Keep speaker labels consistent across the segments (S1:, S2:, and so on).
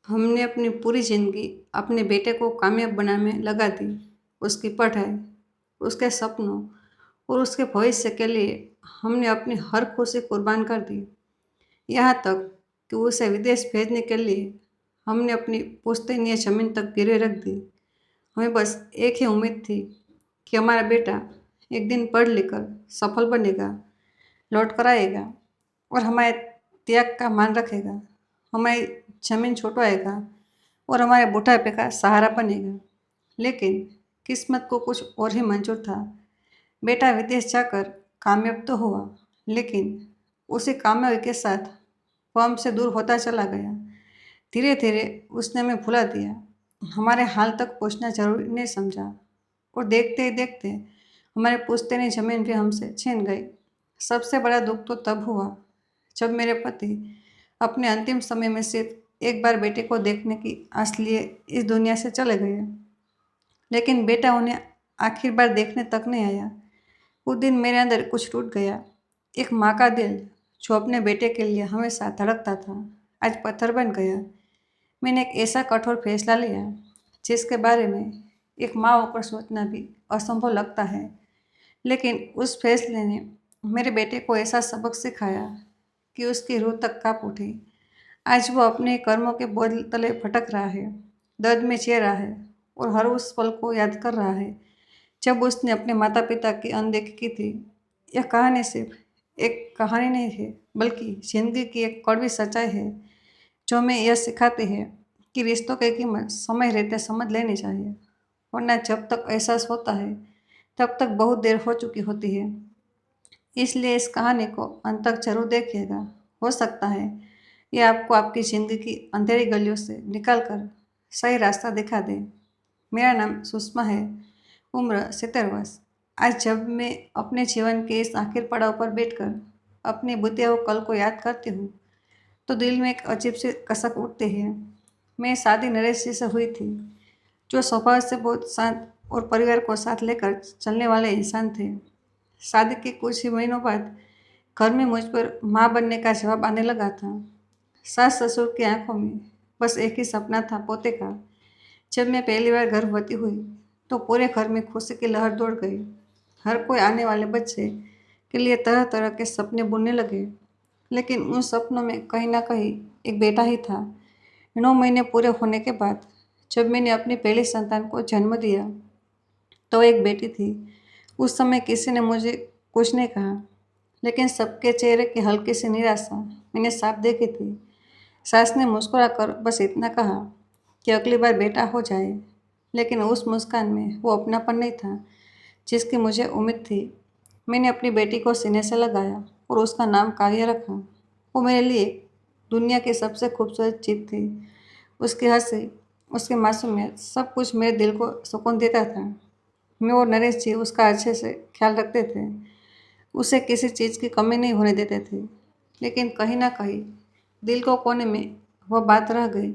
S1: हमने अपनी पूरी ज़िंदगी अपने बेटे को कामयाब बनाने में लगा दी। उसकी पढ़ाई, उसके सपनों और उसके भविष्य के लिए हमने अपनी हर खुशी कुर्बान कर दी। यहाँ तक कि उसे विदेश भेजने के लिए हमने अपनी पुश्तैनी ज़मीन तक गिरवे रख दी। हमें बस एक ही उम्मीद थी कि हमारा बेटा एक दिन पढ़ लिख कर सफल बनेगा, लौट कर आएगा और हमारे त्याग का मान रखेगा, हमारी ज़मीन छुटवाएगा और हमारे बुढ़ापे का सहारा बनेगा। लेकिन किस्मत को कुछ और ही मंजूर था। बेटा विदेश जाकर कामयाब तो हुआ, लेकिन उसी कामयाबी के साथ वो हमसे दूर होता चला गया। धीरे धीरे उसने हमें भुला दिया, हमारे हाल तक पूछना जरूरी नहीं समझा और देखते ही देखते हमारे पुश्तैनी ज़मीन भी हमसे छीन गई। सबसे बड़ा दुख तो तब हुआ जब मेरे पति अपने अंतिम समय में सिर्फ एक बार बेटे को देखने की आस लिए इस दुनिया से चले गए। लेकिन बेटा उन्हें आखिर बार देखने तक नहीं आया। उस दिन मेरे अंदर कुछ टूट गया। एक माँ का दिल जो अपने बेटे के लिए हमेशा धड़कता था, आज पत्थर बन गया। मैंने एक ऐसा कठोर फैसला लिया जिसके बारे में एक माँ होकर सोचना भी असंभव लगता है। लेकिन उस फैसले ने मेरे बेटे को ऐसा सबक सिखाया कि उसकी रूह तक काँप उठी। आज वो अपने कर्मों के बोझ तले भटक रहा है, दर्द में जी रहा है और हर उस पल को याद कर रहा है जब उसने अपने माता पिता की अनदेखी की थी। यह कहानी सिर्फ एक कहानी नहीं है, बल्कि जिंदगी की एक कड़वी सच्चाई है जो हमें यह सिखाती है कि रिश्तों की कीमत समय रहते समझ लेनी चाहिए, वरना जब तक एहसास होता है तब तक बहुत देर हो चुकी होती है। इसलिए इस कहानी को अंत तक जरूर देखिएगा। हो सकता है ये आपको आपकी ज़िंदगी की अंधेरी गलियों से निकाल कर सही रास्ता दिखा दे। मेरा नाम सुषमा है, उम्र 70 वर्ष। आज जब मैं अपने जीवन के इस आखिरी पड़ाव पर बैठकर अपने बीते हुए कल को याद करती हूँ तो दिल में एक अजीब सी कसक उठती है। मैं शादी नरेश जी से हुई थी, जो स्वभाव से बहुत शांत और परिवार को साथ लेकर चलने वाले इंसान थे। शादी के कुछ ही महीनों बाद घर में मुझ पर माँ बनने का जवाब आने लगा था। सास ससुर की आंखों में बस एक ही सपना था, पोते का। जब मैं पहली बार गर्भवती हुई तो पूरे घर में खुशी की लहर दौड़ गई। हर कोई आने वाले बच्चे के लिए तरह तरह के सपने बुनने लगे, लेकिन उन सपनों में कहीं ना कहीं एक बेटा ही था। 9 महीने पूरे होने के बाद जब मैंने अपनी पहली संतान को जन्म दिया तो एक बेटी थी। उस समय किसी ने मुझे कुछ नहीं कहा, लेकिन सबके चेहरे की हल्की सी निराशा मैंने साफ देखी थी। सास ने मुस्कुराकर बस इतना कहा कि अगली बार बेटा हो जाए, लेकिन उस मुस्कान में वो अपनापन नहीं था जिसकी मुझे उम्मीद थी। मैंने अपनी बेटी को सीने से लगाया और उसका नाम काव्या रखा। वो मेरे लिए दुनिया की सबसे खूबसूरत चीज़ थी। उसकी हंसी, उसकी मासूमियत, सब कुछ मेरे दिल को सुकून देता था। मैं और नरेश जी उसका अच्छे से ख्याल रखते थे, उसे किसी चीज़ की कमी नहीं होने देते थे। लेकिन कहीं ना कहीं दिल को कोने में वह बात रह गई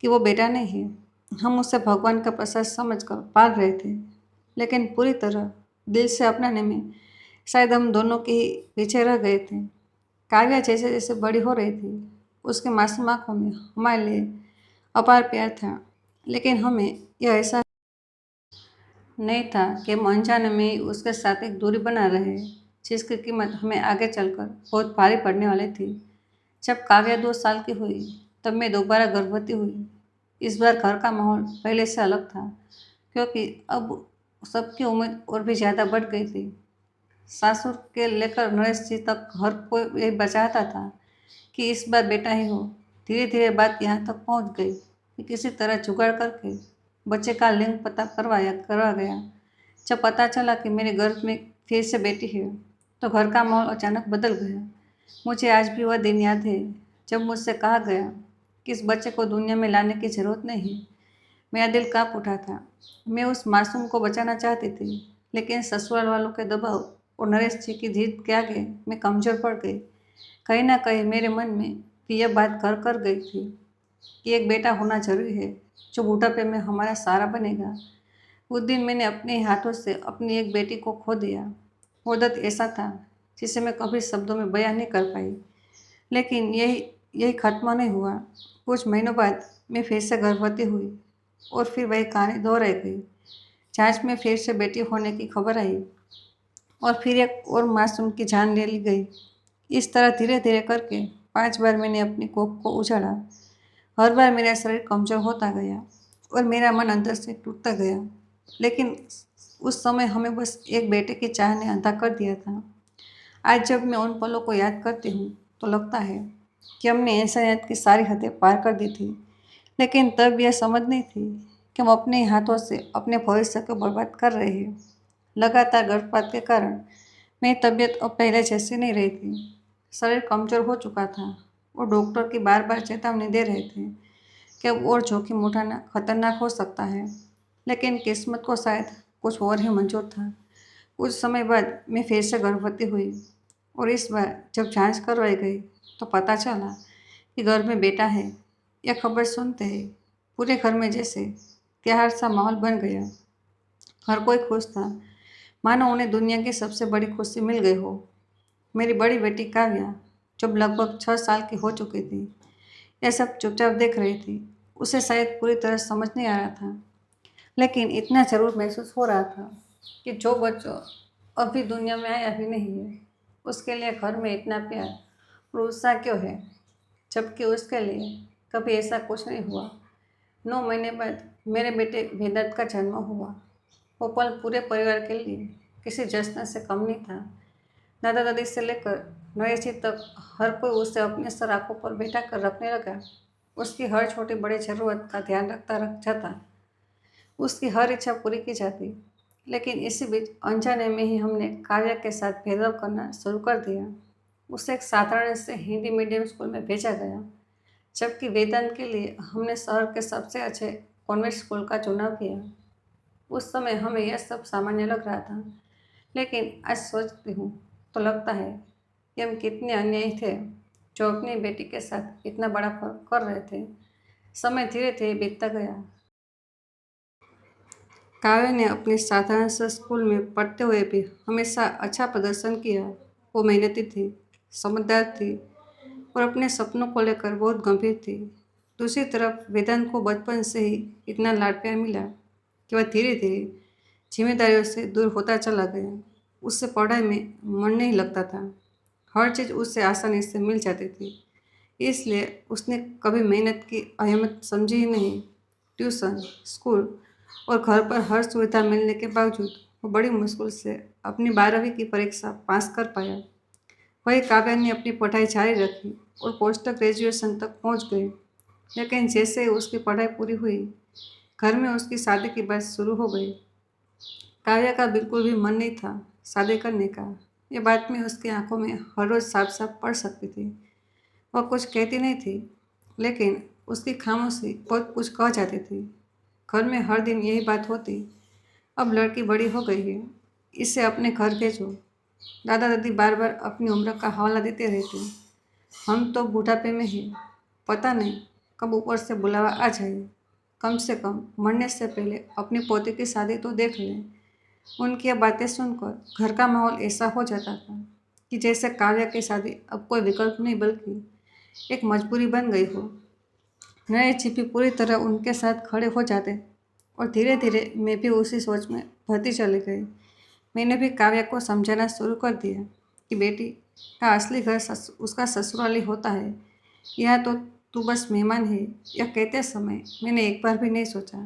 S1: कि वो बेटा नहीं है। हम उसे भगवान का प्रसाद समझकर पाल रहे थे, लेकिन पूरी तरह दिल से अपनाने में शायद हम दोनों के ही पीछे रह गए थे। काव्या जैसे जैसे बड़ी हो रही थी, उसके मासूम आँखों में हमारे लिए अपार प्यार था, लेकिन हमें यह एहसास नहीं था कि हम अनजाने में ही उसके साथ एक दूरी बना रहे, जिसकी कीमत हमें आगे चलकर बहुत भारी पड़ने वाली थी। जब काव्या 2 साल की हुई तब मैं दोबारा गर्भवती हुई। इस बार घर का माहौल पहले से अलग था, क्योंकि अब सबकी उम्मीद और भी ज़्यादा बढ़ गई थी। सासुर के लेकर नरेश जी तक हर कोई यही बचाता था कि इस बार बेटा ही हो। धीरे धीरे बात यहाँ तक पहुँच गई कि किसी तरह जुगाड़ करके बच्चे का लिंग पता करवा गया। जब पता चला कि मेरे गर्भ में फिर से बेटी है तो घर का माहौल अचानक बदल गया। मुझे आज भी वह दिन याद है जब मुझसे कहा गया कि इस बच्चे को दुनिया में लाने की ज़रूरत नहीं है। मेरा दिल काँप उठा था। मैं उस मासूम को बचाना चाहती थी, लेकिन ससुराल वालों के दबाव और नरेश जी की जिद के आगे मैं कमज़ोर पड़ गई। कहीं ना कहीं मेरे मन में भी यह बात घर कर गई थी कि एक बेटा होना जरूरी है जो बुढ़ापे में हमारा सहारा बनेगा। उस दिन मैंने अपने हाथों से अपनी एक बेटी को खो दिया। वो दर्द ऐसा था जिसे मैं कभी शब्दों में बयां नहीं कर पाई, लेकिन यही यही खत्म नहीं हुआ। कुछ महीनों बाद मैं फिर से गर्भवती हुई और फिर वही कहानी दोहराई गई। जांच में फिर से बेटी होने की खबर आई और फिर एक और मासूम की जान ले ली गई। इस तरह धीरे धीरे करके 5 बार मैंने अपनी कोख को उजाड़ा। हर बार मेरा शरीर कमज़ोर होता गया और मेरा मन अंदर से टूटता गया। लेकिन उस समय हमें बस एक बेटे की चाह ने अंधा कर दिया था। आज जब मैं उन पलों को याद करती हूँ तो लगता है कि हमने इंसानियत की सारी हदें पार कर दी थी। लेकिन तब यह समझ नहीं थी कि हम अपने हाथों से अपने भविष्य को बर्बाद कर रहे हैं। लगातार गर्भपात के कारण मेरी तबीयत अब पहले जैसी नहीं रही थी। शरीर कमज़ोर हो चुका था और डॉक्टर की बार बार चेतावनी दे रहे थे कि अब और जोखिम उठाना खतरनाक हो सकता है। लेकिन किस्मत को शायद कुछ और ही मंजूर था। कुछ समय बाद मैं फिर से गर्भवती हुई और इस बार जब जांच करवाई गई तो पता चला कि घर में बेटा है। यह खबर सुनते ही पूरे घर में जैसे त्योहार सा माहौल बन गया। हर कोई खुश था, मानो उन्हें दुनिया की सबसे बड़ी खुशी मिल गई हो। मेरी बड़ी बेटी काव्या जब लगभग 6 साल की हो चुकी थी, यह सब चुपचाप देख रही थी। उसे शायद पूरी तरह समझ नहीं आ रहा था, लेकिन इतना ज़रूर महसूस हो रहा था कि जो बच्चों अभी दुनिया में आया भी नहीं है, उसके लिए घर में इतना प्यार और उत्साह क्यों है, जबकि उसके लिए कभी ऐसा कुछ नहीं हुआ। 9 महीने बाद मेरे बेटे वेदांत का जन्म हुआ। वो पल पूरे परिवार के लिए किसी जश्न से कम नहीं था। दादा दादी से लेकर नरेश तक हर कोई उसे अपने सर आंखों पर बैठा कर रखने लगा। उसकी हर छोटी बड़ी ज़रूरत का ध्यान रखता रख जाता, उसकी हर इच्छा पूरी की जाती। लेकिन इसी बीच अनजाने में ही हमने काव्या के साथ भेदभाव करना शुरू कर दिया। उसे एक साधारण से हिंदी मीडियम स्कूल में भेजा गया, जबकि वेदांत के लिए हमने शहर के सबसे अच्छे कॉन्वेंट स्कूल का चुनाव किया। उस समय हमें यह सब सामान्य लग रहा था, लेकिन आज सोचती हूँ तो लगता है कि हम कितने अन्यायी थे जो अपनी बेटी के साथ इतना बड़ा फर्क कर रहे थे। समय धीरे धीरे बीतता गया। काव्या ने अपने साधारण से स्कूल में पढ़ते हुए भी हमेशा अच्छा प्रदर्शन किया। वो मेहनती थी, समझदार थी और अपने सपनों को लेकर बहुत गंभीर थी। दूसरी तरफ वेदांत को बचपन से ही इतना लाड प्यार मिला कि वह धीरे धीरे जिम्मेदारियों से दूर होता चला गया। उससे पढ़ाई में मन नहीं लगता था। हर चीज़ उससे आसानी से मिल जाती थी, इसलिए उसने कभी मेहनत की अहमियत समझी ही नहीं। ट्यूशन, स्कूल और घर पर हर सुविधा मिलने के बावजूद वो बड़ी मुश्किल से अपनी 12वीं की परीक्षा पास कर पाया। वही काव्या ने अपनी पढ़ाई जारी रखी और पोस्ट ग्रेजुएशन तक पहुंच गई। लेकिन जैसे ही उसकी पढ़ाई पूरी हुई, घर में उसकी शादी की बात शुरू हो गई। काव्या का बिल्कुल भी मन नहीं था शादी करने का। ये बात मैं उसकी आंखों में हर रोज़ साफ साफ पढ़ सकती थी। वह कुछ कहती नहीं थी, लेकिन उसकी खामोशी बहुत कुछ कह जाती थी। घर में हर दिन यही बात होती, अब लड़की बड़ी हो गई है, इसे अपने घर भेजो। दादा दादी बार बार अपनी उम्र का हवाला देते रहते। हम तो बुढ़ापे में हैं, पता नहीं कब ऊपर से बुलावा आ जाए। कम से कम मरने से पहले अपनी पोती की शादी तो देख लें। उनकी यह बातें सुनकर घर का माहौल ऐसा हो जाता था कि जैसे काव्या की शादी अब कोई विकल्प नहीं बल्कि एक मजबूरी बन गई हो। नए छिपी पूरी तरह उनके साथ खड़े हो जाते और धीरे धीरे मैं भी उसी सोच में भरती चली गई। मैंने भी काव्या को समझाना शुरू कर दिया कि बेटी का असली घर उसका ससुराल ही होता है, यह तो तू बस मेहमान है। यह कहते समय मैंने एक बार भी नहीं सोचा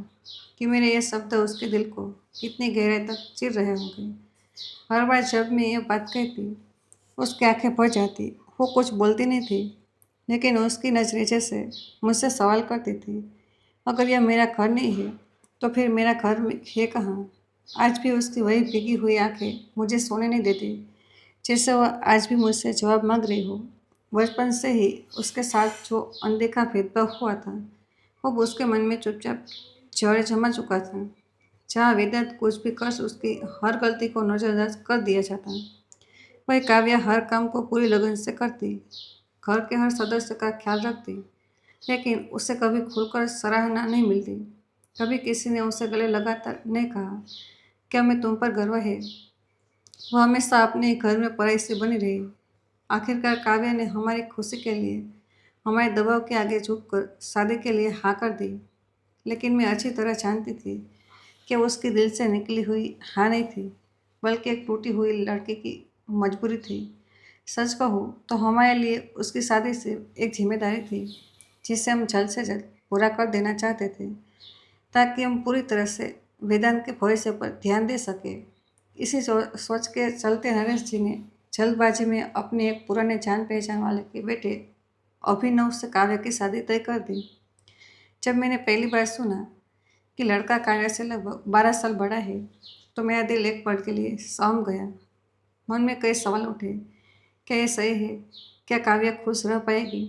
S1: कि मेरे ये शब्द उसके दिल को कितनी गहराई तक चिर रहे होंगे। हर बार जब मैं ये बात कहती, उसकी आंखें भर जाती। वो कुछ बोलती नहीं थी, लेकिन उसकी नज़रें जैसे मुझसे सवाल करती थी, अगर यह मेरा घर नहीं है तो फिर मेरा घर है कहाँ। आज भी उसकी वही भीगी हुई आंखें मुझे सोने नहीं देती, जैसे वह आज भी मुझसे जवाब मांग रही हो। बचपन से ही उसके साथ जो अनदेखा भेदभाव हुआ था, अब उसके मन में चुपचाप जड़ जमा चुका था। जहाँ वेदांत कुछ भी कर उसकी हर गलती को नज़रअंदाज कर दिया जाता, वही काव्या हर काम को पूरी लगन से करती, घर के हर सदस्य का ख्याल रखती। लेकिन उसे कभी खुलकर सराहना नहीं मिलती। कभी किसी ने उसे गले लगाकर नहीं कहा, क्या मैं तुम पर गर्व है। वह हमेशा अपने घर में पराई सी बनी रही। आखिरकार काव्या ने हमारी खुशी के लिए हमारे दबाव के आगे झुककर शादी के लिए हाँ कर दी। लेकिन मैं अच्छी तरह जानती थी कि वो उसके दिल से निकली हुई हाँ नहीं थी, बल्कि एक टूटी हुई लड़की की मजबूरी थी। सच कहूँ तो हमारे लिए उसकी शादी सिर्फ एक जिम्मेदारी थी, जिसे हम जल्द से जल्द पूरा कर देना चाहते थे, ताकि हम पूरी तरह से वेदांत के भविष्य पर ध्यान दे सकें। इसी सोच के चलते नरेश जी ने जल्दबाजी में अपने एक पुराने जान पहचान वाले के बेटे अभिनव से काव्य की शादी तय कर दी। जब मैंने पहली बार सुना कि लड़का काव्य से लगभग 12 साल बड़ा है, तो मेरा दिल एक पल के लिए सहम गया। मन में कई सवाल उठे। क्या ये सही है? क्या काव्या खुश रह पाएगी?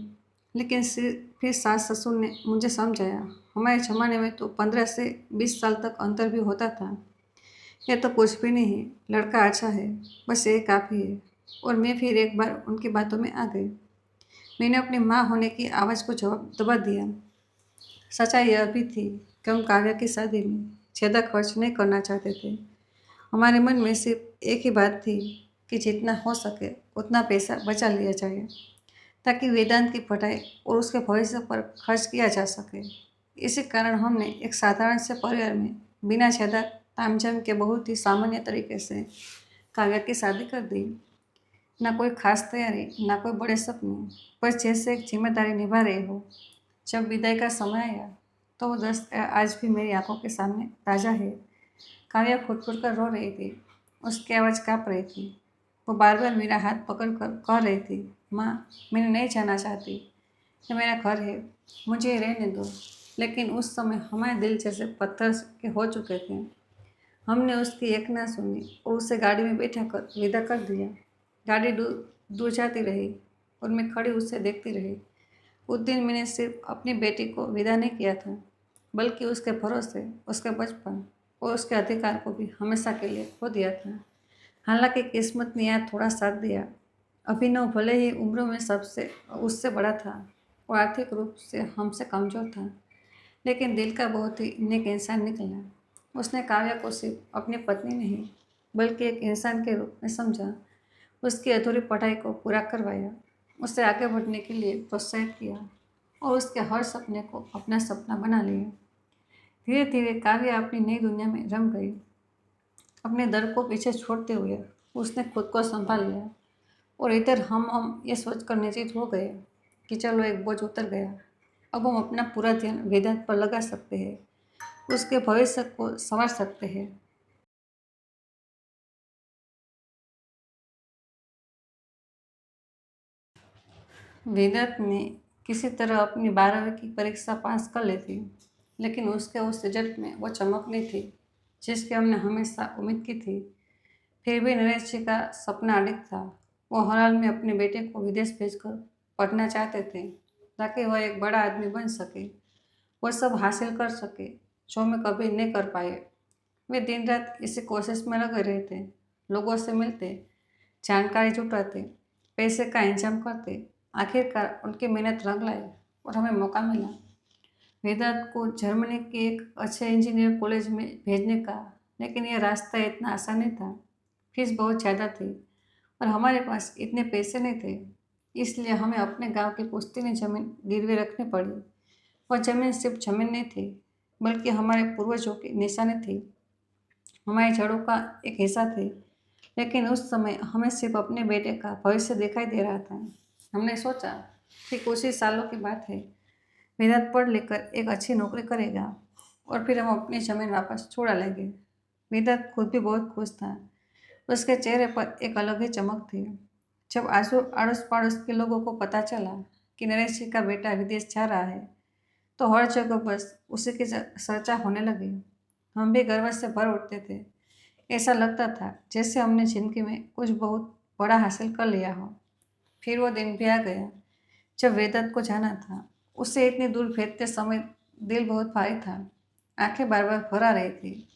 S1: लेकिन फिर सास ससुर ने मुझे समझाया, हमारे ज़माने में तो 15 से 20 साल तक अंतर भी होता था। यह तो कुछ भी नहीं है, लड़का अच्छा है, बस यही काफ़ी है। और मैं फिर एक बार उनकी बातों में आ गई। मैंने अपनी माँ होने की आवाज़ को जवाब दबा दिया। सच्चाई यह भी थी कि हम काव्या की शादी में ज़्यादा खर्च नहीं करना चाहते थे। हमारे मन में सिर्फ एक ही बात थी कि जितना हो सके उतना पैसा बचा लिया जाए, ताकि वेदांत की पढ़ाई और उसके भविष्य पर खर्च किया जा सके। इसी कारण हमने एक साधारण से परिवार में बिना ज़्यादा तामझाम के बहुत ही सामान्य तरीके से काव्या की शादी कर दी। ना कोई खास तैयारी, ना कोई बड़े सपने, बस जैसे एक जिम्मेदारी निभा रहे हो। जब विदाई का समय आया तो वो दृश्य आज भी मेरी आंखों के सामने ताज़ा है। काव्या फुट कर रो रही थी, उसकी आवाज़ काँप रही थी। वो बार बार मेरा हाथ पकड़ कर कह रही थी, माँ, मैं नहीं जाना चाहती, ये मेरा घर है, मुझे रहने दो। लेकिन उस समय हमारे दिल जैसे पत्थर के हो चुके थे। हमने उसकी एक ना सुनी और उसे गाड़ी में बैठा कर विदा कर दिया। गाड़ी दूर दूर जाती रही और मैं खड़ी उसे देखती रही। उस दिन मैंने सिर्फ अपनी बेटी को विदा नहीं किया था, बल्कि उसके भरोसे, उसके बचपन और उसके अधिकार को भी हमेशा के लिए खो दिया था। हालांकि किस्मत ने यहाँ थोड़ा साथ दिया। अभिनव भले ही उम्र में सबसे उससे बड़ा था और आर्थिक रूप से हमसे कमज़ोर था, लेकिन दिल का बहुत ही नेक इंसान निकला। उसने काव्या को सिर्फ अपनी पत्नी नहीं, बल्कि एक इंसान के रूप में समझा। उसकी अधूरी पढ़ाई को पूरा करवाया, उसे आगे बढ़ने के लिए प्रोत्साहित किया और उसके हर सपने को अपना सपना बना लिया। धीरे धीरे काव्या अपनी नई दुनिया में रम गई। अपने दर्द को पीछे छोड़ते हुए उसने खुद को संभाल लिया और इधर हम ये सोच कर निश्चित हो गए कि चलो एक बोझ उतर गया। अब हम अपना पूरा ध्यान वेदांत पर लगा सकते हैं, उसके भविष्य को संवार सकते हैं। वेदांत ने किसी तरह अपनी 12वीं की परीक्षा पास कर ली थी, लेकिन उसके उस रिजल्ट में वो चमक नहीं थी जिसकी हमने हमेशा उम्मीद की थी। फिर भी नरेश जी का सपना अडिग था। वो हर हाल में अपने बेटे को विदेश भेजकर पढ़ना चाहते थे, ताकि वह एक बड़ा आदमी बन सके, वो सब हासिल कर सके जो मैं कभी नहीं कर पाए। वे दिन रात इसी कोशिश में लगे रहते, लोगों से मिलते, जानकारी जुटाते, पैसे का इंतजाम करते। आखिरकार उनकी मेहनत रंग लाई और हमें मौका मिला वेदांत को जर्मनी के एक अच्छे इंजीनियर कॉलेज में भेजने का। लेकिन यह रास्ता इतना आसान नहीं था। फीस बहुत ज़्यादा थी और हमारे पास इतने पैसे नहीं थे, इसलिए हमें अपने गांव की पुश्तैनी जमीन गिरवी रखनी पड़ी। वह जमीन सिर्फ जमीन नहीं थी, बल्कि हमारे पूर्वजों की निशानी थी, हमारी जड़ों का एक हिस्सा थी। लेकिन उस समय हमें सिर्फ अपने बेटे का भविष्य दिखाई दे रहा था। हमने सोचा कि कुछ ही सालों की बात है, वेदांत पढ़ लिखकर एक अच्छी नौकरी करेगा और फिर हम अपनी ज़मीन वापस छुड़ा लेंगे। वेदांत खुद भी बहुत खुश था। उसके चेहरे पर एक अलग ही चमक थी। जब आसू अड़ोस पड़ोस के लोगों को पता चला कि नरेश जी का बेटा विदेश जा रहा है, तो हर जगह बस उसी की चर्चा होने लगी। हम भी गर्व से भर उठते थे। ऐसा लगता था जैसे हमने जिंदगी में कुछ बहुत बड़ा हासिल कर लिया हो। फिर वो दिन भी आ गया जब वेदांत को जाना था। उससे इतनी दूर भेजते समय दिल बहुत भारी था, आंखें बार बार भर आ रही थी।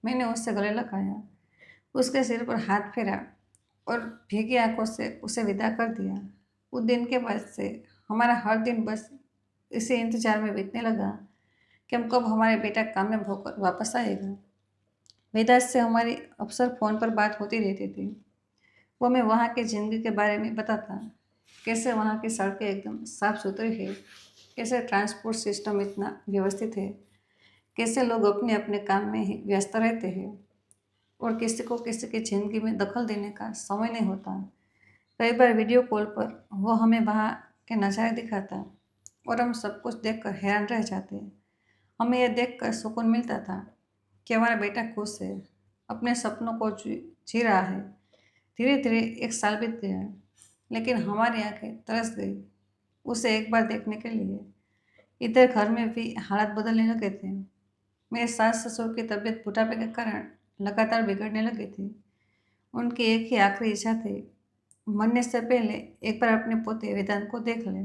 S1: मैंने उससे गले लगाया, उसके सिर पर हाथ फेरा और भीगी आंखों से उसे विदा कर दिया। उस दिन के बाद से हमारा हर दिन बस इसी इंतजार में बीतने लगा कि हम कब हमारे बेटा कामयाब होकर वापस आएगा। वेदांत से हमारी अक्सर फ़ोन पर बात होती रहती थी। वो मैं वहाँ की ज़िंदगी के बारे में बताता, कैसे वहाँ की सड़कें एकदम साफ सुथरी है, कैसे ट्रांसपोर्ट सिस्टम इतना व्यवस्थित है, कैसे लोग अपने अपने काम में ही व्यस्त रहते हैं और किसी को किसी की ज़िंदगी में दखल देने का समय नहीं होता। कई बार वीडियो कॉल पर वो हमें वहाँ के नज़ारे दिखाता और हम सब कुछ देखकर हैरान रह जाते। हमें यह देखकर सुकून मिलता था कि हमारा बेटा खुश है, अपने सपनों को जी रहा है। धीरे धीरे 1 साल बीत गया, लेकिन हमारी आंखें तरस गई उसे एक बार देखने के लिए। इधर घर में भी हालात बदलने लगे थे। मेरे सास ससुर की तबीयत बुढ़ापे के कारण लगातार बिगड़ने लगी थी। उनकी एक ही आखिरी इच्छा थी, मरने से पहले एक बार अपने पोते वेदांत को देख ले।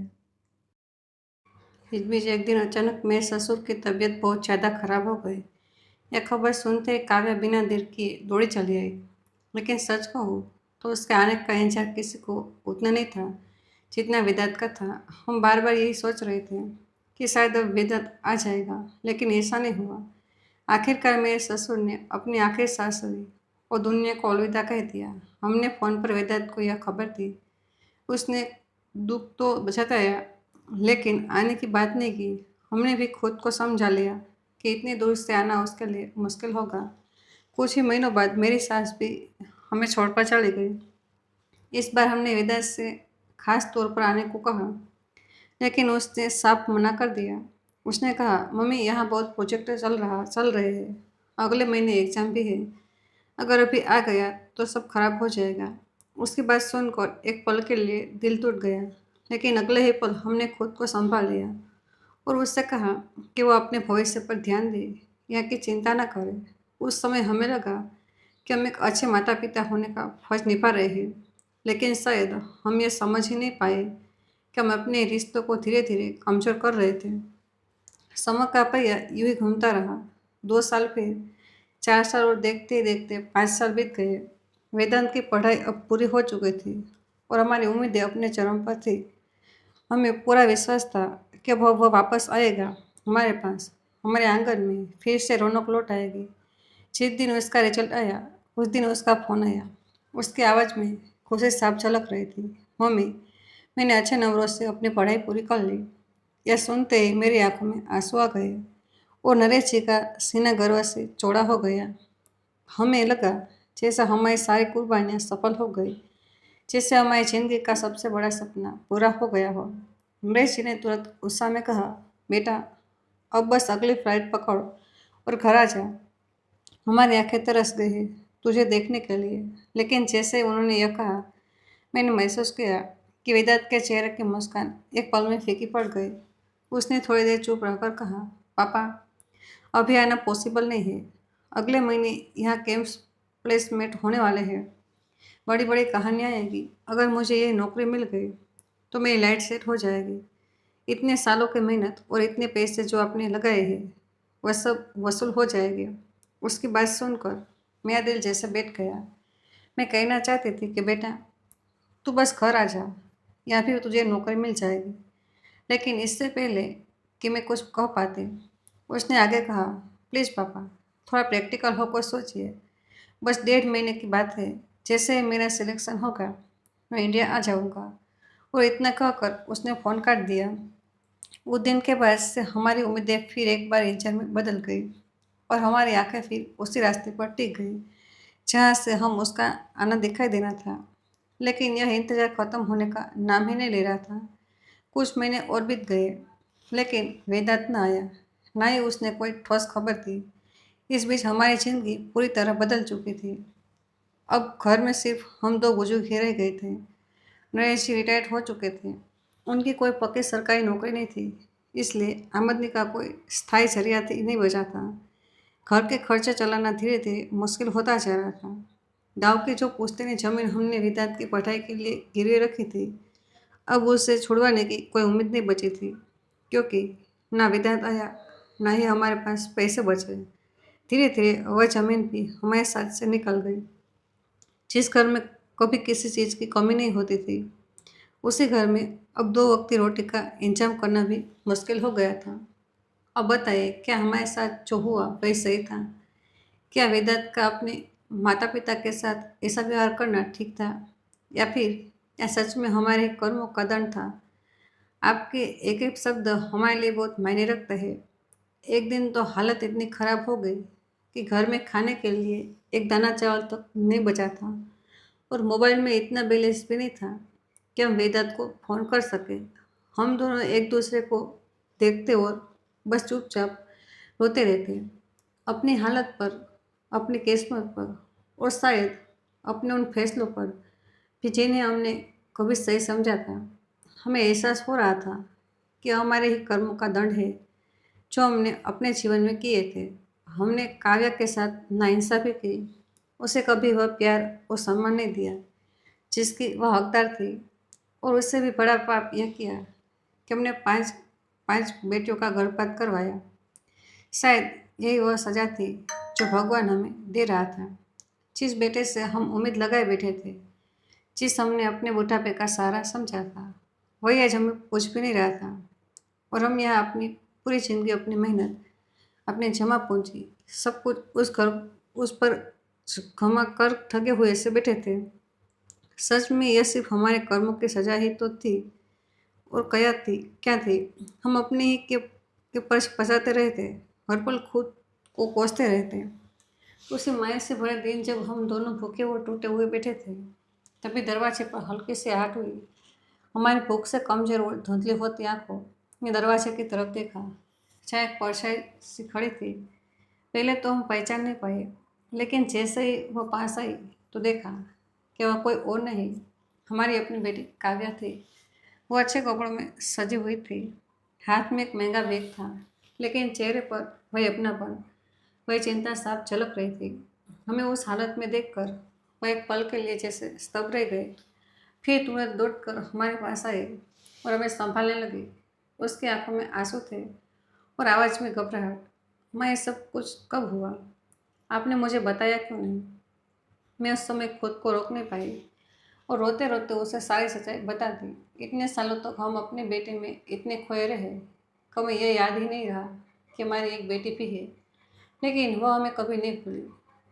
S1: इस बीच एक दिन अचानक मेरे ससुर की तबीयत बहुत ज़्यादा खराब हो गई। यह खबर सुनते ही काव्या बिना देर किए दौड़ी चली आई। लेकिन सच कहूँ तो उसके आने का इंतजार किसी को उतना नहीं था जितना वेदांत का था। हम बार बार यही सोच रहे थे कि शायद अब वेदांत आ जाएगा, लेकिन ऐसा नहीं हुआ। आखिरकार मेरे ससुर ने अपनी आखिरी सांस ली और दुनिया को अलविदा कह दिया। हमने फ़ोन पर वेदांत को यह खबर दी। उसने दुख तो जताया, लेकिन आने की बात नहीं की। हमने भी खुद को समझा लिया कि इतनी दूर से आना उसके लिए मुश्किल होगा। कुछ ही महीनों बाद मेरी सास भी हमें छोड़कर चली गई। इस बार हमने विदेश से खास तौर पर आने को कहा, लेकिन उसने साफ मना कर दिया। उसने कहा, मम्मी यहाँ बहुत प्रोजेक्ट चल रहे हैं, अगले महीने एग्ज़ाम भी है, अगर अभी आ गया तो सब खराब हो जाएगा। उसकी बात सुनकर एक पल के लिए दिल टूट गया, लेकिन अगले ही पल हमने खुद को संभाल लिया और उससे कहा कि वो अपने भविष्य पर ध्यान दे, यहाँ की चिंता न करे। उस समय हमें लगा कि हम एक अच्छे माता पिता होने का फर्ज निभा रहे हैं, लेकिन शायद हम ये समझ ही नहीं पाए कि हम अपने रिश्तों को धीरे धीरे कमज़ोर कर रहे थे। समय का पहिया यूं ही घूमता रहा। 2 साल फिर 4 साल और देखते ही देखते 5 साल बीत गए। वेदांत की पढ़ाई अब पूरी हो चुकी थी और हमारी उम्मीदें अपने चरम पर थी। हमें पूरा विश्वास था कि वह वापस आएगा हमारे पास, हमारे आंगन में फिर से रौनक लौट आएगी। जिस दिन उसका रिजल्ट आया उस दिन उसका फ़ोन आया। उसकी आवाज़ में खुशी साफ झलक रही थी। मम्मी, मैंने अच्छे नंबरों से अपनी पढ़ाई पूरी कर ली। यह सुनते ही मेरी आंखों में आंसू आ गए और नरेश जी का सीना गर्व से चौड़ा हो गया। हमें लगा जैसे हमारी सारी कुर्बानियाँ सफल हो गई, जैसे हमारी जिंदगी का सबसे बड़ा सपना पूरा हो गया हो। नरेश जी ने तुरंत गुस्सा में कहा, बेटा अब बस अगली फ्लाइट पकड़ो और घर आ जा। हमारी आंखें तरस गई हैं तुझे देखने के लिए। लेकिन जैसे उन्होंने यह कहा, मैंने महसूस किया कि वेदांत के चेहरे की मुस्कान एक पल में फीकी पड़ गई। उसने थोड़ी देर चुप रहकर कहा, पापा अभी आना पॉसिबल नहीं है। अगले महीने यहाँ कैंप्स प्लेसमेंट होने वाले हैं, बड़ी बड़ी कहानियाँ आएगी। अगर मुझे ये नौकरी मिल गई तो मेरी लाइफ सेट हो जाएगी। इतने सालों की मेहनत और इतने पैसे जो आपने लगाए हैं वह सब वसूल हो जाएंगे। उसकी बात सुनकर मेरा दिल जैसे बैठ गया। मैं कहना चाहती थी कि बेटा तू बस घर आ जा या फिर तुझे नौकरी मिल जाएगी, लेकिन इससे पहले कि मैं कुछ कह पाती उसने आगे कहा, प्लीज़ पापा थोड़ा प्रैक्टिकल होकर सोचिए। बस 1.5 महीने की बात है, जैसे ही मेरा सिलेक्शन होगा मैं इंडिया आ जाऊंगा। और इतना कहकर उसने फ़ोन काट दिया। उस दिन के बाद से हमारी उम्मीदें फिर एक बार इंतजार में बदल गई और हमारी आंखें फिर उसी रास्ते पर टिक गई जहाँ से हम उसका आना दिखाई देना था। लेकिन यह इंतज़ार ख़त्म होने का नाम ही नहीं ले रहा था। कुछ महीने और बीत गए, लेकिन वेदांत न आया, ना ही उसने कोई ठोस खबर दी। इस बीच हमारी ज़िंदगी पूरी तरह बदल चुकी थी। अब घर में सिर्फ हम दो बुजुर्ग ही रह गए थे। नरेश जी रिटायर्ड हो चुके थे। उनकी कोई पक्की सरकारी नौकरी नहीं थी, इसलिए आमदनी का कोई स्थायी जरिया नहीं बचा था। घर के खर्चे चलाना धीरे धीरे मुश्किल होता जा रहा था। गांव की जो पुश्तैनी जमीन हमने वेदांत की पढ़ाई के लिए गिरवी रखी थी, अब उसे छुड़वाने की कोई उम्मीद नहीं बची थी, क्योंकि ना वेदांत आया ना ही हमारे पास पैसे बचे। धीरे धीरे वह जमीन भी हमारे साथ से निकल गई। जिस घर में कभी किसी चीज़ की कमी नहीं होती थी, उसी घर में अब 2 वक्त की रोटी का इंतजाम करना भी मुश्किल हो गया था। अब बताइए, क्या हमारे साथ जो हुआ वही सही था? क्या वेदांत का अपने माता पिता के साथ ऐसा व्यवहार करना ठीक था, या फिर या सच में हमारे कर्मों का दंड था? आपके एक एक शब्द हमारे लिए बहुत मायने रखते हैं। एक दिन तो हालत इतनी खराब हो गई कि घर में खाने के लिए एक दाना चावल तक नहीं बचा था, और मोबाइल में इतना बैलेंस भी नहीं था कि हम वेदांत को फ़ोन कर सके। हम दोनों एक दूसरे को देखते और बस चुपचाप रोते रहते, अपनी हालत पर, अपनी किस्मत पर, और शायद अपने उन फैसलों पर भी जिन्हें हमने कभी सही समझा था। हमें एहसास हो रहा था कि हमारे ही कर्मों का दंड है जो हमने अपने जीवन में किए थे। हमने काव्या के साथ नाइंसाफ़ी की, उसे कभी वह प्यार और सम्मान नहीं दिया जिसकी वह हकदार थी, और उससे भी बड़ा पाप यह किया कि हमने पांच पांच बेटियों का गर्भपात करवाया। शायद यही वह सज़ा थी जो भगवान हमें दे रहा था। जिस बेटे से हम उम्मीद लगाए बैठे थे, जिस हमने अपने बुढ़ापे का सहारा समझा था, वही आज हमें पूछ भी नहीं रहा था, और हम यहाँ अपनी पूरी ज़िंदगी, अपनी मेहनत, अपने जमा पूंजी, सब कुछ उस पर जमा कर ठगे हुए से बैठे थे। सच में यह सिर्फ हमारे कर्मों की सजा ही तो थी, और क्या थी? हम अपने ही के पर्च फंसाते रहते, हर पल खुद को कोसते रहते। उसी माया से भरे दिन जब हम दोनों भूखे और टूटे हुए बैठे थे, तभी दरवाजे पर हल्की सी आहट हुई। हमारी भूख से कमजोर और धुंधली होती आंखों ने दरवाजे की तरफ देखा। चाहे एक परछाई सी खड़ी थी। पहले तो हम पहचान नहीं पाए, लेकिन जैसे ही वह पास आई तो देखा कि वह कोई और नहीं, हमारी अपनी बेटी काव्या थी। वो अच्छे कपड़ों में सजी हुई थी, हाथ में एक महंगा बैग था, लेकिन चेहरे पर वही अपनापन, वही चिंता साफ झलक रही थी। हमें उस हालत में देखकर वह एक पल के लिए जैसे स्तब्ध रह गए, फिर तुरंत दौड़कर हमारे पास आए और हमें संभालने लगी। उसकी आंखों में आंसू थे और आवाज़ में घबराहट। माँ, ये सब कुछ कब हुआ? आपने मुझे बताया क्यों नहीं? मैं उस समय खुद को रोक नहीं पाई और रोते रोते उसे सारी सच्चाई बता दी। इतने सालों तक हम अपने बेटे में इतने खोए रहे, कभी यह याद ही नहीं रहा कि हमारी एक बेटी भी है। लेकिन वह हमें कभी नहीं भूली।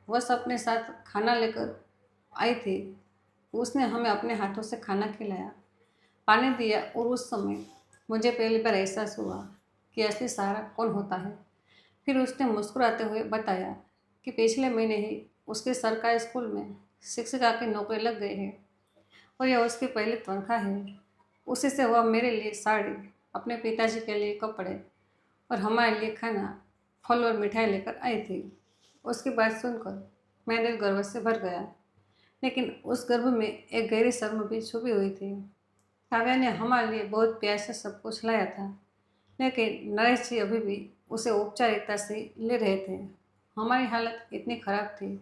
S1: वह सब अपने साथ खाना लेकर आई थी। उसने हमें अपने हाथों से खाना खिलाया, पानी दिया, और उस समय मुझे पहली बार एहसास हुआ कि असली सहारा कौन होता है। फिर उसने मुस्कुराते हुए बताया कि पिछले महीने ही उसके सरकारी स्कूल में शिक्षिका की नौकरी लग गई है, और यह उसकी पहली तनख्वाह है। उसी से वह मेरे लिए साड़ी, अपने पिताजी के लिए कपड़े और हमारे लिए खाना, फल और मिठाई लेकर आई थी। उसकी बात सुनकर मेरा दिल गर्व से भर गया, लेकिन उस गर्व में एक गहरी शर्म भी छुपी हुई थी। काव्या ने हमारे लिए बहुत प्यार से सब कुछ लाया था, लेकिन नरेश जी अभी भी उसे औपचारिकता से ले रहे थे। हमारी हालत इतनी खराब थी,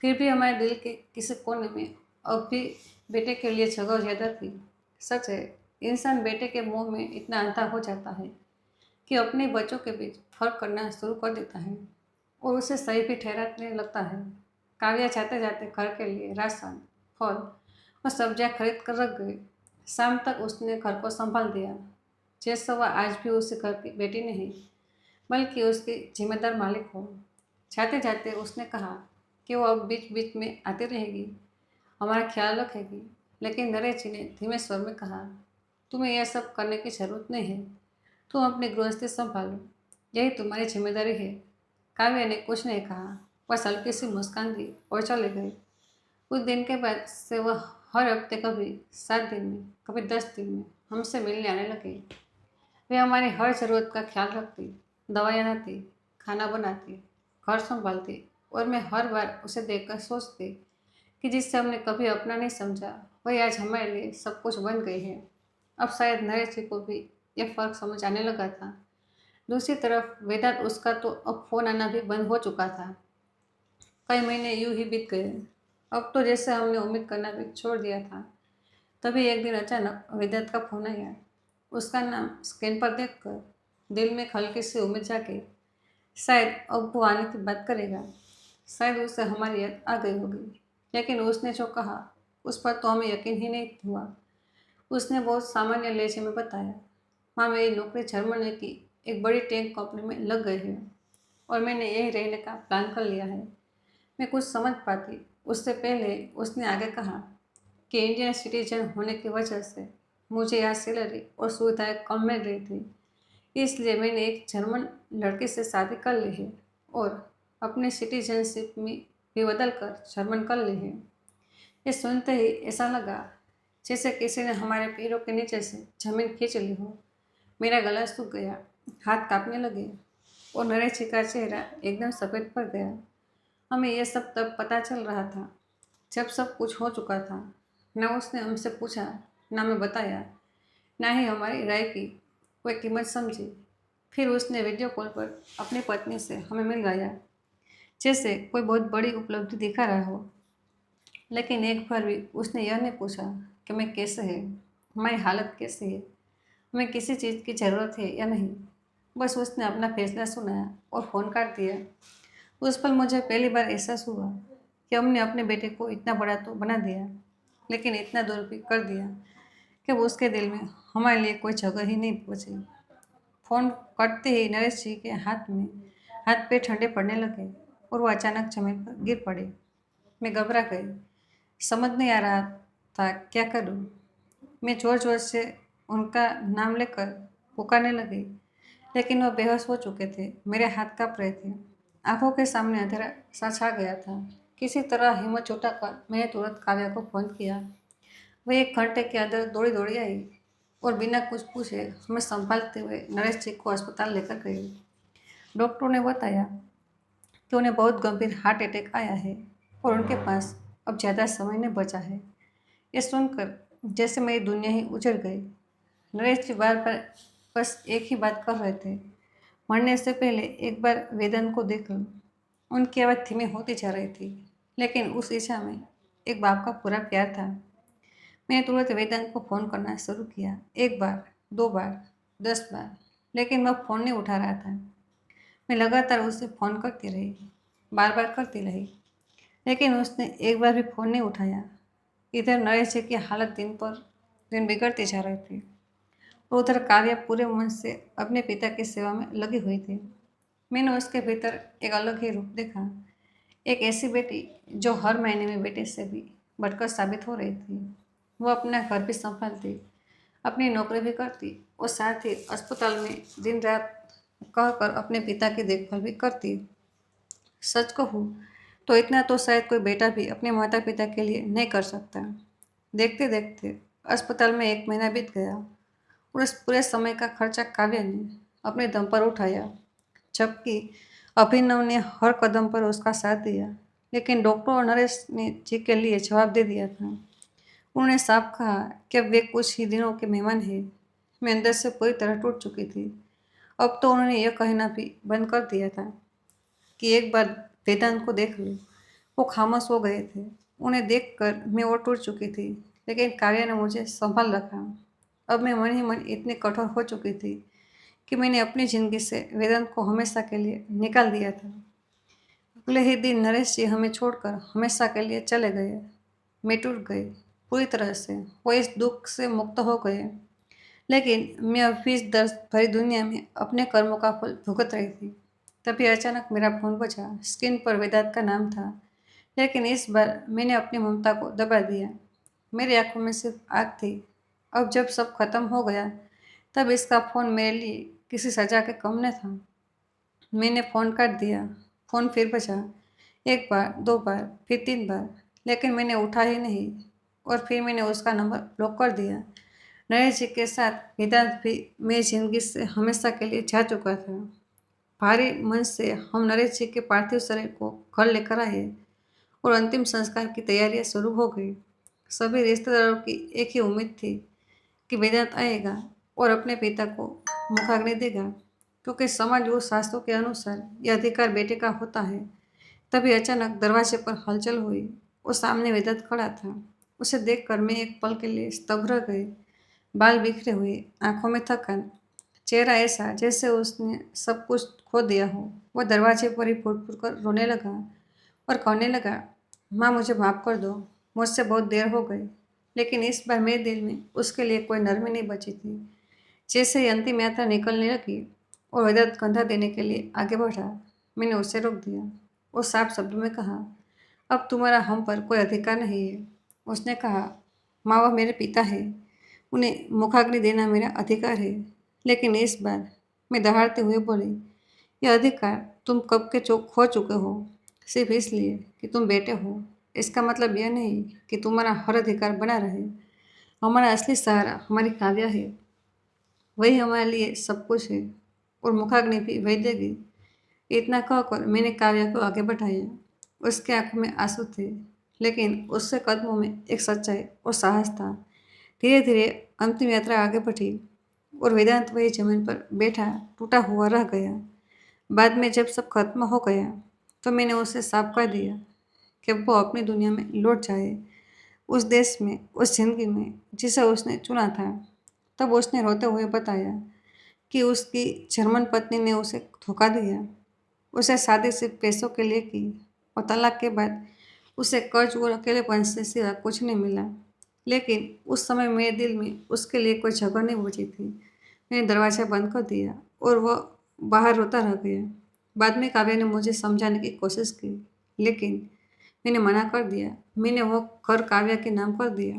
S1: फिर भी हमारे दिल के किसी कोने में अब भी बेटे के लिए जगह ज़्यादा थी। सच है, इंसान बेटे के मुंह में इतना अंधा हो जाता है कि अपने बच्चों के बीच फर्क करना शुरू कर देता है, और उसे सही भी ठहराने लगता है। काव्या जाते जाते घर के लिए राशन, फल और सब्जियां खरीद कर रख गई। शाम तक उसने घर को संभाल दिया, जैसे वह आज भी उस घर की बेटी नहीं, बल्कि उसकी जिम्मेदार मालिक हो। जाते जाते उसने कहा कि वो अब बीच बीच में आती रहेगी, हमारा ख्याल रखेगी। लेकिन नरेश जी ने धीमे स्वर में कहा, तुम्हें यह सब करने की जरूरत नहीं है, तुम अपनी गृहस्थी संभालो, यही तुम्हारी जिम्मेदारी है। काव्या ने कुछ नहीं कहा, बस हल्की सी मुस्कान दी और चले गए। कुछ दिन के बाद से वह हर हफ्ते कभी 7 दिन में, कभी 10 दिन में हमसे मिलने आने लगे। वे हमारी हर ज़रूरत का ख्याल रखती, दवाइयाँ लाती, खाना बनाती, घर संभालती, और मैं हर बार उसे देखकर सोचती कि जिससे हमने कभी अपना नहीं समझा, वही आज हमारे लिए सब कुछ बन गई है। अब शायद नरेश जी को भी यह फ़र्क समझ आने लगा था। दूसरी तरफ वेदांत, उसका तो अब फ़ोन आना भी बंद हो चुका था। कई महीने यूं ही बीत गए। अब तो जैसे हमने उम्मीद करना भी छोड़ दिया था। तभी एक दिन अचानक वेदांत का फ़ोन आया। उसका नाम स्क्रीन पर देखकर दिल में एक हल्की सी उम्मीद जागी। शायद अब वो आने की बात करेगा, शायद उसे हमारी याद आ गई होगी। लेकिन उसने जो कहा उस पर तो हमें यकीन ही नहीं हुआ। उसने बहुत सामान्य लहजे में बताया, हाँ, मेरी नौकरी जर्मनी की एक बड़ी टैंक कंपनी में लग गई है, और मैंने यहीं रहने का प्लान कर लिया है। मैं कुछ समझ पाती उससे पहले उसने आगे कहा, कि इंडियन सिटीजन होने की वजह से मुझे यहाँ सैलरी और सुविधाएं कम मिल रही थी, इसलिए मैंने एक जर्मन लड़के से शादी कर ली है और अपने सिटीजनशिप में भी बदल कर जर्मन कर ली है। ये सुनते ही ऐसा लगा जैसे किसी ने हमारे पैरों के नीचे से जमीन खींच ली हो। मेरा गला सूख गया, हाथ कांपने लगे और नरेश जी का चेहरा एकदम सफ़ेद पड़ गया। हमें यह सब तब पता चल रहा था जब सब कुछ हो चुका था। न उसने हमसे पूछा, ना मैं बताया, ना ही हमारी राय की कोई कीमत समझी। फिर उसने वीडियो कॉल पर अपनी पत्नी से हमें मिलवाया, जैसे कोई बहुत बड़ी उपलब्धि दिखा रहा हो। लेकिन एक बार भी उसने यह नहीं पूछा कि मैं कैसे है, हमारी हालत कैसी है, हमें किसी चीज़ की ज़रूरत है या नहीं। बस उसने अपना फैसला सुनाया और फ़ोन काट दिया। उस पल मुझे पहली बार एहसास हुआ कि हमने अपने बेटे को इतना बड़ा तो बना दिया, लेकिन इतना दूर भी कर दिया कि वो उसके दिल में हमारे लिए कोई जगह ही नहीं बची। फ़ोन कटते ही नरेश जी के हाथ पैर ठंडे पड़ने लगे और वो अचानक जमीन पर गिर पड़े। मैं घबरा गई, समझ नहीं आ रहा था क्या करूं। मैं ज़ोर ज़ोर से उनका नाम लेकर पुकारने लगी, लेकिन वह बेहोश हो चुके थे। मेरे हाथ काँप रहे थे, आंखों के सामने अंधेरा सा छा गया था। किसी तरह हिम्मत जुटाकर मैंने तुरंत काव्या को फ़ोन किया। वह 1 घंटे के अंदर दौड़ी दौड़ी आई और बिना कुछ पूछे हमें संभालते हुए नरेश जी को अस्पताल लेकर गई। डॉक्टरों ने बताया कि उन्हें बहुत गंभीर हार्ट अटैक आया है और उनके पास अब ज़्यादा समय नहीं बचा है। ये सुनकर जैसे मेरी दुनिया ही उजड़ गई। नरेश जी बार बार बस एक ही बात कर रहे थे, मरने से पहले एक बार वेदांत को देख लो। उनकी आवाज़ धीमी होती जा रही थी, लेकिन उस इच्छा में एक बाप का पूरा प्यार था। मैंने तुरंत वेदांत को फ़ोन करना शुरू किया। 1 बार, 2 बार, 10 बार, लेकिन वह फ़ोन नहीं उठा रहा था। मैं लगातार उसे फ़ोन करती रही, बार बार करती रही, लेकिन उसने एक बार भी फ़ोन नहीं उठाया। इधर नरेश जी की हालत दिन पर दिन बिगड़ती जा रही थी और उधर काव्या पूरे मन से अपने पिता की सेवा में लगी हुई थी। मैंने उसके भीतर एक अलग ही रूप देखा, एक ऐसी बेटी जो हर महीने में बेटे से भी बढ़कर साबित हो रही थी। वो अपना घर भी संभालती, अपनी नौकरी भी करती और साथ ही अस्पताल में दिन रात कहकर अपने पिता की देखभाल भी करती। सच कहूँ तो इतना तो शायद कोई बेटा भी अपने माता पिता के लिए नहीं कर सकता। देखते देखते अस्पताल में 1 महीना बीत गया और उस पूरे समय का खर्चा काव्या ने अपने दम पर उठाया, जबकि अभिनव ने हर कदम पर उसका साथ दिया। लेकिन डॉक्टर और नरेश ने जी के लिए जवाब दे दिया था। उन्होंने साफ कहा कि अब वे कुछ ही दिनों के मेहमान हैं। मैं अंदर से पूरी तरह टूट चुकी थी। अब तो उन्होंने यह कहना भी बंद कर दिया था कि एक बार वेदांत को देख लो। वो खामोश हो गए थे। उन्हें देखकर मैं और टूट चुकी थी, लेकिन काव्या ने मुझे संभाल रखा। अब मैं मन ही मन इतनी कठोर हो चुकी थी कि मैंने अपनी ज़िंदगी से वेदांत को हमेशा के लिए निकाल दिया था। अगले ही दिन नरेश जी हमें छोड़कर हमेशा के लिए चले गए। मैं टूट गई पूरी तरह से। वो इस दुख से मुक्त हो गए, लेकिन मैं अब भी इस दर्द भरी दुनिया में अपने कर्मों का फल भुगत रही थी। तभी अचानक मेरा फ़ोन बजा। स्क्रीन पर वेदांत का नाम था, लेकिन इस बार मैंने अपनी ममता को दबा दिया। मेरी आंखों में सिर्फ आग थी। अब जब सब खत्म हो गया, तब इसका फ़ोन मेरे लिए किसी सजा के कम न था। मैंने फ़ोन काट दिया। फ़ोन फिर बजा, 1 बार, 2 बार, फिर 3 बार, लेकिन मैंने उठा ही नहीं और फिर मैंने उसका नंबर ब्लॉक कर दिया। नरेश जी के साथ वेदांत भी मेरी ज़िंदगी से हमेशा के लिए जा चुका था। भारी मन से हम नरेश जी के पार्थिव शरीर को घर लेकर आए और अंतिम संस्कार की तैयारियां शुरू हो गई। सभी रिश्तेदारों की एक ही उम्मीद थी कि वेदांत आएगा और अपने पिता को मुखाग्नि देगा, क्योंकि समाज और शास्त्रों के अनुसार यह अधिकार बेटे का होता है। तभी अचानक दरवाजे पर हलचल हुई और सामने वेदांत खड़ा था। उसे देखकर मैं एक पल के लिए स्तब्ध रह गई। बाल बिखरे हुए, आंखों में थकान, चेहरा ऐसा जैसे उसने सब कुछ खो दिया हो। वह दरवाजे पर ही फूट फूट कर रोने लगा और कहने लगा, माँ मुझे माफ़ कर दो, मुझसे बहुत देर हो गई। लेकिन इस बार मेरे दिल में उसके लिए कोई नरमी नहीं बची थी। जैसे ही अंतिम यात्रा निकलने लगी और वेदांत कंधा देने के लिए आगे बढ़ा, मैंने उसे रोक दिया और साफ शब्दों में कहा, अब तुम्हारा हम पर कोई अधिकार नहीं है। उसने कहा, माँ बाप मेरे पिता है, उन्हें मुखाग्नि देना मेरा अधिकार है। लेकिन इस बार मैं दहाड़ते हुए बोली, यह अधिकार तुम कब के खो चुके हो, सिर्फ इसलिए कि तुम बेटे हो। इसका मतलब यह नहीं कि तुम्हारा हर अधिकार बना रहे। हमारा असली सहारा हमारी काव्या है, वही हमारे लिए सब कुछ है, और मुखाग्नि भी वही देगी। इतना कहकर मैंने काव्या को आगे बढ़ाया। उसके आंखों में आंसू थे, लेकिन उसके कदमों में एक सच्चाई और साहस था। धीरे धीरे अंतिम यात्रा आगे बढ़ी और वेदांत वही जमीन पर बैठा टूटा हुआ रह गया। बाद में जब सब खत्म हो गया तो मैंने उसे साफ कर दिया कि वो अपनी दुनिया में लौट जाए, उस देश में, उस जिंदगी में जिसे उसने चुना था। तब उसने रोते हुए बताया कि उसकी जर्मन पत्नी ने उसे धोखा दिया। उसे शादी सिर्फ पैसों के लिए की, और तलाक के बाद उसे कर्ज और अकेलेपन से सिवा कुछ नहीं मिला। लेकिन उस समय मेरे दिल में उसके लिए कोई जगह नहीं बची थी। मैंने दरवाज़ा बंद कर दिया और वह बाहर रोता रह गया। बाद में काव्या ने मुझे समझाने की कोशिश की, लेकिन मैंने मना कर दिया। मैंने वो घर काव्या के नाम कर दिया,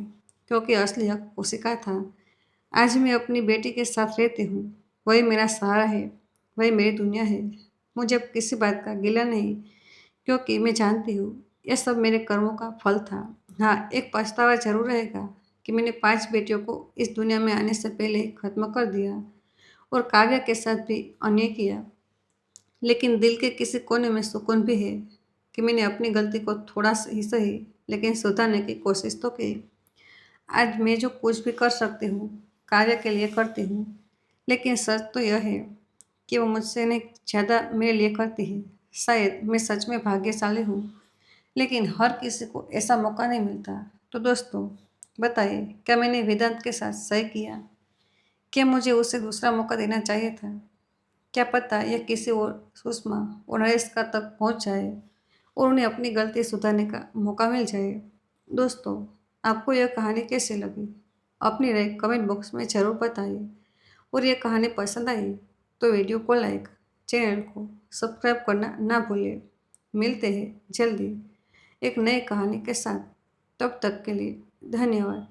S1: क्योंकि असली हक उसी का था। आज मैं अपनी बेटी के साथ रहती हूँ, वही मेरा सहारा है, वही मेरी दुनिया है। मुझे अब किसी बात का गिला नहीं, क्योंकि मैं जानती हूँ यह सब मेरे कर्मों का फल था। हाँ, एक पछतावा जरूर रहेगा कि मैंने 5 बेटियों को इस दुनिया में आने से पहले ही खत्म कर दिया, और काव्या के साथ भी अन्याय किया। लेकिन दिल के किसी कोने में सुकून भी है कि मैंने अपनी गलती को थोड़ा ही सही, लेकिन सुधारने की कोशिश तो की। आज मैं जो कुछ भी कर सकती हूँ कार्य के लिए करती हूँ, लेकिन सच तो यह है कि वो मुझसे नहीं ज़्यादा मेरे लिए करती है। शायद मैं सच में भाग्यशाली हूँ, लेकिन हर किसी को ऐसा मौका नहीं मिलता। तो दोस्तों, बताइए, क्या मैंने वेदांत के साथ सही किया? क्या मुझे उसे दूसरा मौका देना चाहिए था? क्या पता यह किसी और सुषमा और नरेश का तक पहुँच जाए और उन्हें अपनी गलती सुधारने का मौका मिल जाए। दोस्तों, आपको यह कहानी कैसी लगी? अपनी राय कमेंट बॉक्स में ज़रूर बताइए, और यह कहानी पसंद आई तो वीडियो को लाइक, चैनल को सब्सक्राइब करना ना भूलिए। मिलते हैं जल्दी एक नई कहानी के साथ। तब तक के लिए धन्यवाद।